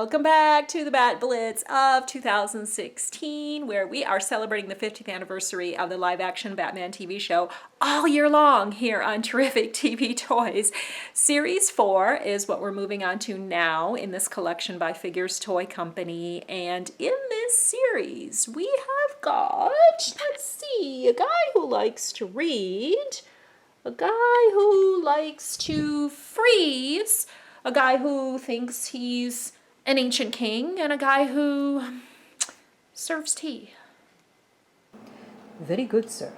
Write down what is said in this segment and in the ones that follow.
Welcome back to the Bat-Blitz of 2016, where we are celebrating the 50th anniversary of the live-action Batman TV show all year long here on Terrific TV Toys. Series 4 is what we're moving on to now in this collection by Figures Toy Company. And in this series, we have got, let's see, a guy who likes to read, a guy who likes to freeze, a guy who thinks he's an ancient king, and a guy who serves tea. Very good, sir.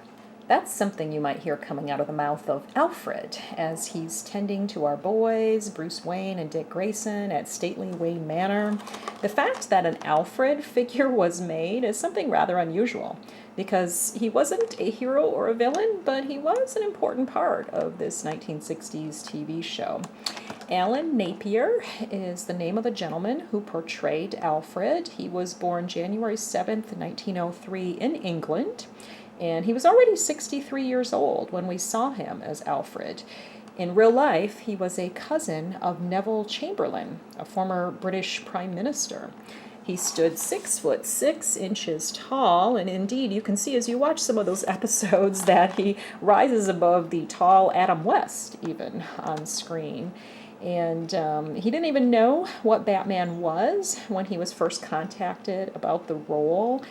That's something you might hear coming out of the mouth of Alfred as he's tending to our boys, Bruce Wayne and Dick Grayson, at stately Wayne Manor. The fact that an Alfred figure was made is something rather unusual because he wasn't a hero or a villain, but he was an important part of this 1960s TV show. Alan Napier is the name of the gentleman who portrayed Alfred. He was born January 7th, 1903 in England. And he was already 63 years old when we saw him as Alfred. In real life, he was a cousin of Neville Chamberlain, a former British Prime Minister. He stood 6'6" tall, and indeed you can see as you watch some of those episodes that he rises above the tall Adam West even on screen. And he didn't even know what Batman was when he was first contacted about the role.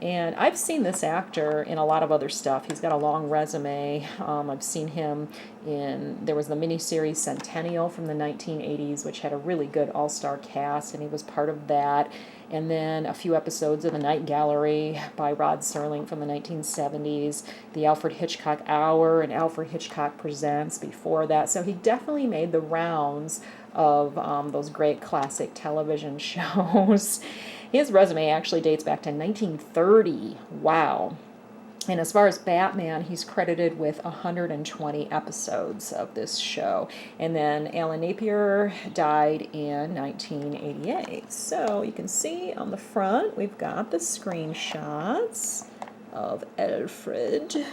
And I've seen this actor in a lot of other stuff. He's got a long resume. I've seen him there was the miniseries Centennial from the 1980s, which had a really good all-star cast, and he was part of that. And then a few episodes of The Night Gallery by Rod Serling from the 1970s, the Alfred Hitchcock Hour and Alfred Hitchcock Presents before that. So he definitely made the rounds of those great classic television shows. His resume actually dates back to 1930. Wow. And as far as Batman, he's credited with 120 episodes of this show. And then Alan Napier died in 1988. So you can see on the front, we've got the screenshots of Alfred,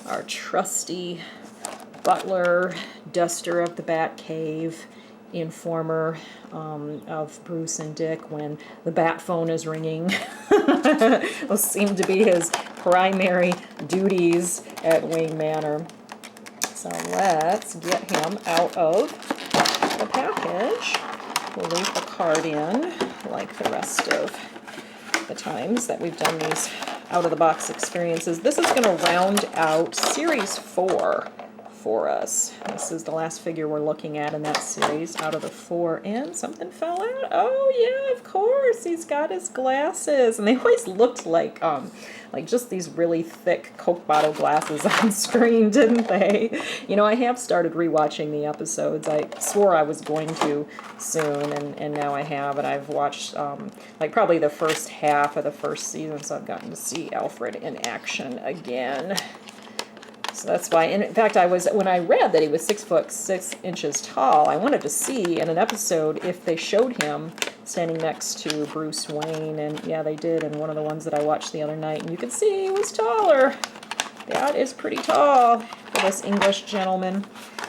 our trusty butler, duster of the Batcave, informer of Bruce and Dick when the bat phone is ringing. Those seem to be his primary duties at Wayne Manor. So let's get him out of the package. We'll leave the card in like the rest of the times that we've done these out-of-the-box experiences. This is going to round out Series 4 for us. This is the last figure we're looking at in that series out of the 4, and something fell out. Oh yeah, of course, he's got his glasses, and they always looked like just these really thick Coke bottle glasses on screen, didn't they? You know, I have started rewatching the episodes. I swore I was going to soon, and now I have, and I've watched like probably the first half of the first season, so I've gotten to see Alfred in action again. So that's why, and in fact, when I read that he was 6'6" tall, I wanted to see in an episode if they showed him standing next to Bruce Wayne, and yeah, they did in one of the ones that I watched the other night, and you could see he was taller. That is pretty tall for this English gentleman.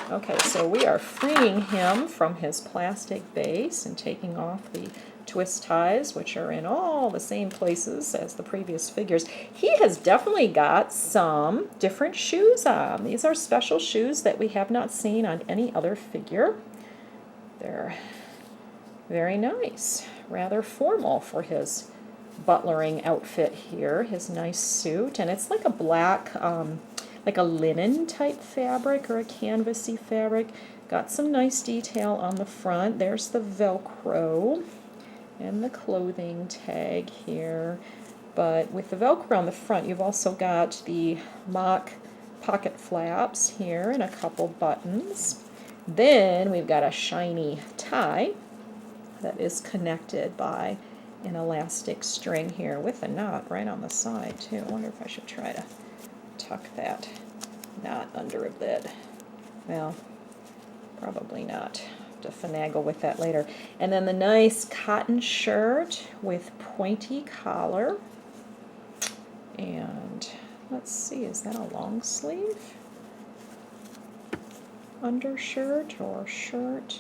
Okay, so we are freeing him from his plastic base and taking off the twist ties, which are in all the same places as the previous figures. He has definitely got some different shoes on. These are special shoes that we have not seen on any other figure. They're very nice, rather formal for his butlering outfit here, his nice suit, and it's like a black, like a linen type fabric or a canvasy fabric. Got some nice detail on the front. There's the Velcro and the clothing tag here. But with the Velcro on the front, you've also got the mock pocket flaps here and a couple buttons. Then we've got a shiny tie that is connected by an elastic string here with a knot right on the side too. I wonder if I should try to tuck that knot under a bit. Well, probably not. To finagle with that later. And then the nice cotton shirt with pointy collar. And let's see, is that a long sleeve? Undershirt or shirt?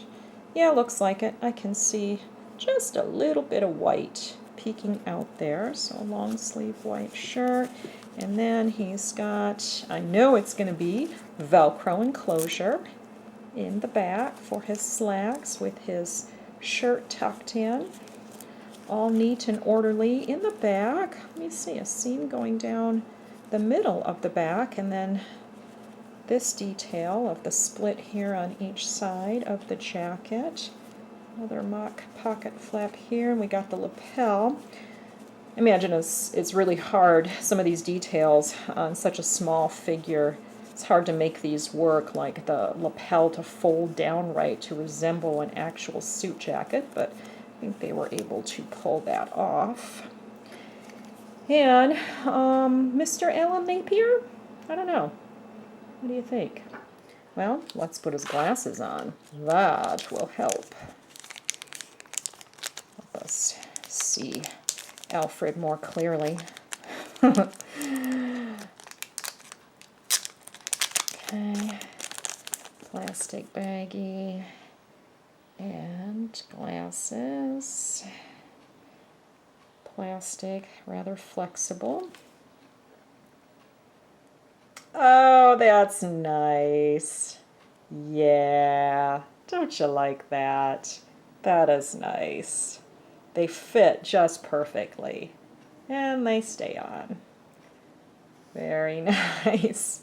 Yeah, looks like it. I can see just a little bit of white peeking out there. So a long sleeve white shirt. And then he's got, I know it's going to be Velcro enclosure in the back for his slacks with his shirt tucked in. All neat and orderly in the back. Let me see, a seam going down the middle of the back, and then this detail of the split here on each side of the jacket. Another mock pocket flap here, and we got the lapel. Imagine it's really hard, some of these details on such a small figure. It's hard to make these work, like the lapel to fold down right to resemble an actual suit jacket, but I think they were able to pull that off. And Mr. Alan Napier? I don't know. What do you think? Well, let's put his glasses on. That will help us see Alfred more clearly. Okay, plastic baggie and glasses. Plastic, rather flexible. Oh, that's nice. Yeah, don't you like that? That is nice. They fit just perfectly, and they stay on. Very nice.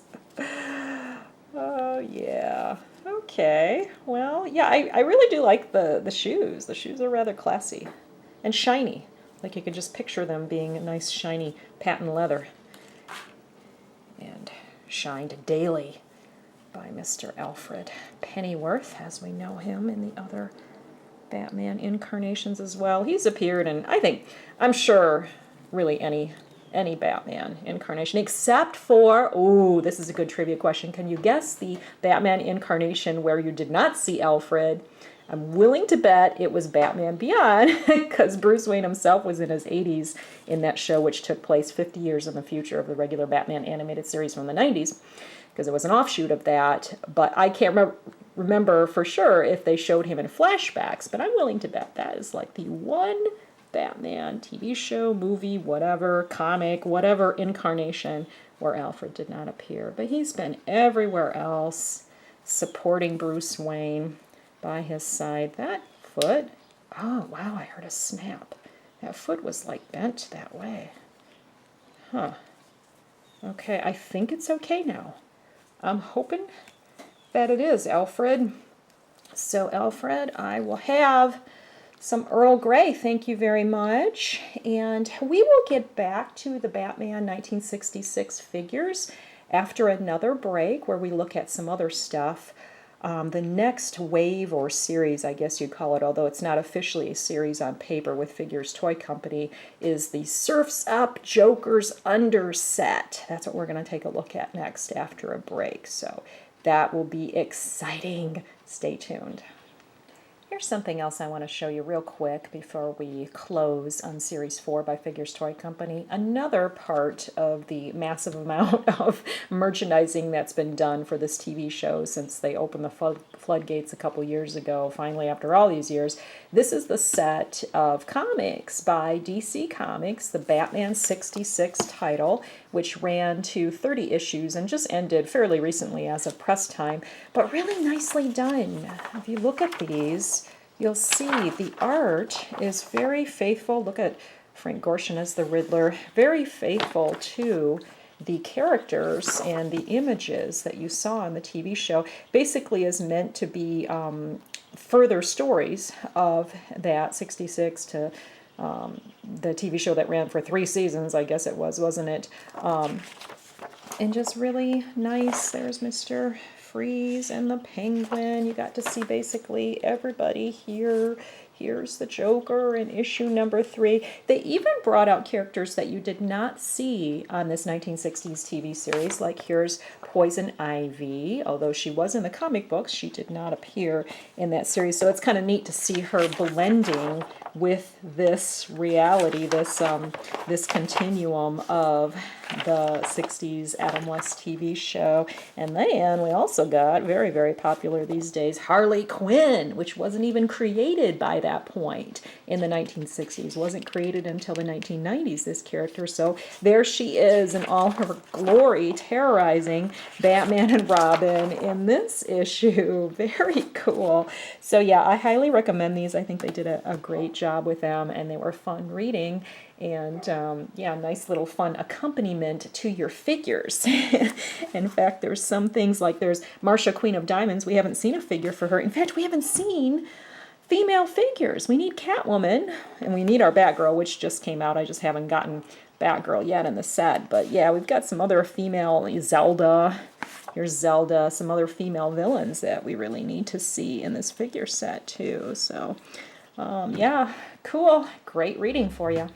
Oh, yeah. Okay. Well, yeah, I really do like the shoes. The shoes are rather classy and shiny. Like you could just picture them being a nice, shiny patent leather. And shined daily by Mr. Alfred Pennyworth, as we know him in the other Batman incarnations as well. He's appeared in, I'm sure, really any Batman incarnation, except for, ooh, this is a good trivia question. Can you guess the Batman incarnation where you did not see Alfred? I'm willing to bet it was Batman Beyond, because Bruce Wayne himself was in his 80s in that show, which took place 50 years in the future of the regular Batman animated series from the 90s, because it was an offshoot of that. But I can't remember for sure if they showed him in flashbacks, but I'm willing to bet that is like the one Batman TV show, movie, whatever, comic, whatever incarnation where Alfred did not appear. But he's been everywhere else, supporting Bruce Wayne by his side. That foot, oh wow, I heard a snap. That foot was like bent that way. Huh. Okay, I think it's okay now. I'm hoping that it is, Alfred. So Alfred, I will have some Earl Grey, thank you very much. And we will get back to the Batman 1966 figures after another break where we look at some other stuff. The next wave or series, I guess you'd call it, although it's not officially a series on paper with Figures Toy Company, is the Surf's Up Joker's Underset. That's what we're going to take a look at next after a break. So that will be exciting. Stay tuned. Here's something else I want to show you real quick before we close on Series 4 by Figures Toy Company. Another part of the massive amount of merchandising that's been done for this TV show since they opened the floodgates a couple years ago, finally after all these years. This is the set of comics by DC Comics, the Batman 66 title, which ran to 30 issues and just ended fairly recently as of press time, but really nicely done. If you look at these, you'll see the art is very faithful. Look at Frank Gorshin as the Riddler, very faithful to the characters and the images that you saw in the TV show. Basically is meant to be further stories of that 66 to the TV show that ran for 3 seasons, I guess it was, wasn't it? And just really nice. There's Mr. Freeze and the Penguin. You got to see basically everybody here. Here's the Joker in issue number 3. They even brought out characters that you did not see on this 1960s TV series, like here's Poison Ivy. Although she was in the comic books, she did not appear in that series. So it's kind of neat to see her blending with this reality, this continuum of the 60s Adam West TV show. And then we also got, very, very popular these days, Harley Quinn, which wasn't even created by that point in the 1960s. Wasn't created until the 1990s, this character. So there she is in all her glory, terrorizing Batman and Robin in this issue. Very cool. So yeah, I highly recommend these. I think they did a great job with them, and they were fun reading. And yeah, nice little fun accompaniment to your figures. In fact, there's some things like there's Marcia, Queen of Diamonds. We haven't seen a figure for her. In fact, we haven't seen female figures. We need Catwoman, and we need our Batgirl, which just came out. I just haven't gotten Batgirl yet in the set. But yeah, we've got some other female, Zelda. Here's Zelda, some other female villains that we really need to see in this figure set too. So yeah, cool. Great reading for you.